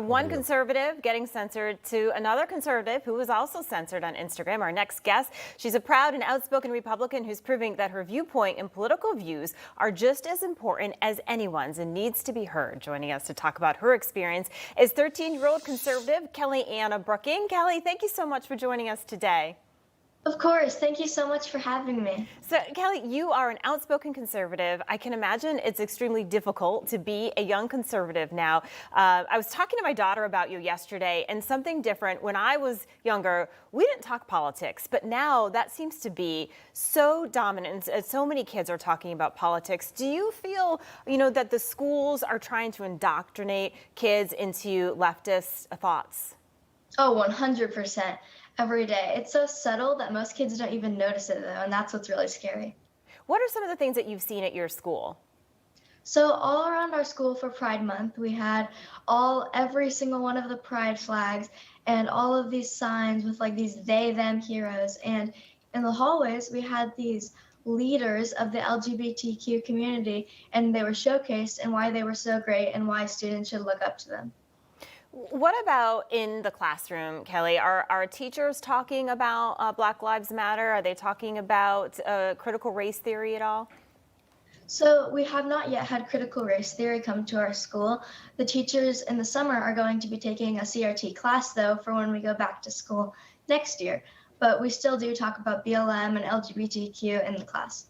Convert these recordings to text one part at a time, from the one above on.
From one conservative getting censored to another conservative who was also censored on Instagram. Our next guest, she's a proud and outspoken Republican who's proving that her viewpoint and political views are just as important as anyone's and needs to be heard. Joining us to talk about her experience is 13-year-old conservative KellyAnna Booking. Kelly, thank you so much for joining us today. Of course. Thank you so much for having me. So, Kelly, you are an outspoken conservative. I can imagine it's extremely difficult to be a young conservative now. I was talking to my daughter about you yesterday, and something different. When I was younger, we didn't talk politics, but now that seems to be so dominant. So many kids are talking about politics. Do you feel, that the schools are trying to indoctrinate kids into leftist thoughts? Oh, 100%. Every day. It's so subtle that most kids don't even notice it, though, and that's what's really scary. What are some of the things that you've seen at your school? So all around our school for Pride Month, we had every single one of the Pride flags and all of these signs with like these they, them heroes. And in the hallways, we had these leaders of the LGBTQ community, and they were showcased and why they were so great and why students should look up to them. What about in the classroom, Kelly? Are teachers talking about Black Lives Matter? Are they talking about critical race theory at all? So we have not yet had critical race theory come to our school. The teachers in the summer are going to be taking a CRT class, though, for when we go back to school next year. But we still do talk about BLM and LGBTQ in the class.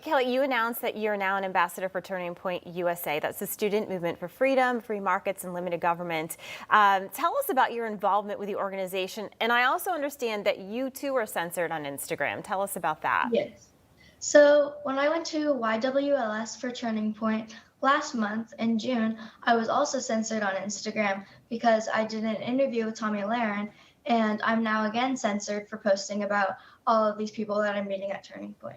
Kelly, you announced that you're now an ambassador for Turning Point USA. That's the student movement for freedom, free markets, and limited government. Tell us about your involvement with the organization. And I also understand that you, too, are censored on Instagram. Tell us about that. Yes. So when I went to YWLS for Turning Point last month in June, I was also censored on Instagram because I did an interview with Tommy Lahren, and I'm now again censored for posting about all of these people that I'm meeting at Turning Point.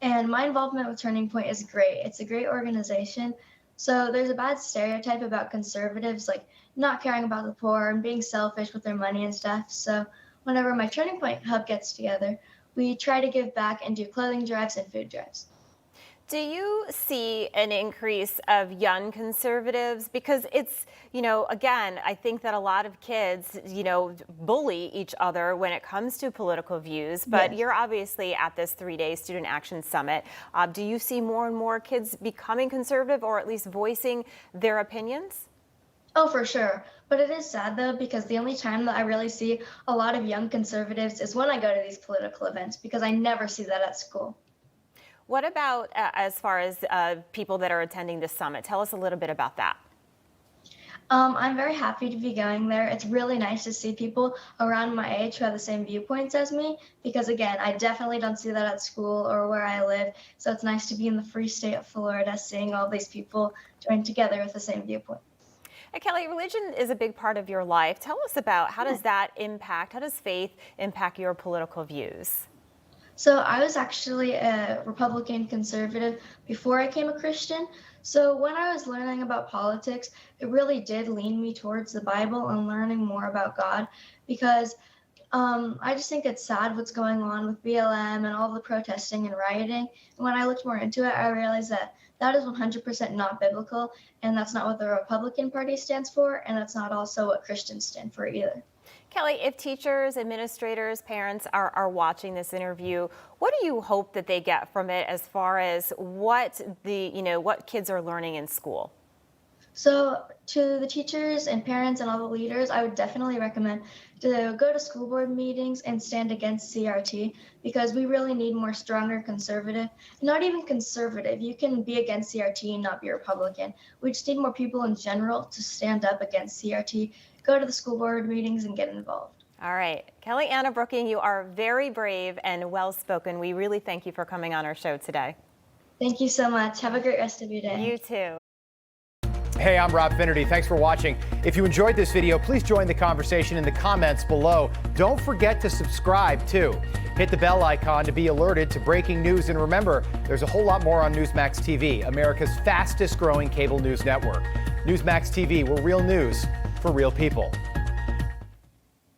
And my involvement with Turning Point is great. It's a great organization. So there's a bad stereotype about conservatives, like not caring about the poor and being selfish with their money and stuff. So whenever my Turning Point hub gets together, we try to give back and do clothing drives and food drives. Do you see an increase of young conservatives? Because it's, again, I think that a lot of kids, bully each other when it comes to political views. But yes, you're obviously at this 3-day Student Action Summit. Do you see more and more kids becoming conservative or at least voicing their opinions? Oh, for sure. But it is sad, though, because the only time that I really see a lot of young conservatives is when I go to these political events, because I never see that at school. What about as far as people that are attending this summit? Tell us a little bit about that. I'm very happy to be going there. It's really nice to see people around my age who have the same viewpoints as me, because again, I definitely don't see that at school or where I live. So it's nice to be in the free state of Florida, seeing all these people join together with the same viewpoint. Kelly, religion is a big part of your life. Tell us about how does faith impact your political views? So I was actually a Republican conservative before I became a Christian. So when I was learning about politics, it really did lean me towards the Bible and learning more about God, because I just think it's sad what's going on with BLM and all the protesting and rioting. And when I looked more into it, I realized that that is 100% not biblical, and that's not what the Republican Party stands for, and that's not also what Christians stand for either. Kelly, if teachers, administrators, parents are watching this interview, what do you hope that they get from it as far as what kids are learning in school? So to the teachers and parents and all the leaders, I would definitely recommend to go to school board meetings and stand against CRT, because we really need more stronger conservative, not even conservative. You can be against CRT and not be Republican. We just need more people in general to stand up against CRT, go to the school board meetings and get involved. All right. KellyAnna Booking, you are very brave and well-spoken. We really thank you for coming on our show today. Thank you so much. Have a great rest of your day. You too. Hey, I'm Rob Finnerty. Thanks for watching. If you enjoyed this video, please join the conversation in the comments below. Don't forget to subscribe, too. Hit the bell icon to be alerted to breaking news. And remember, there's a whole lot more on Newsmax TV, America's fastest growing cable news network. Newsmax TV, we're real news for real people.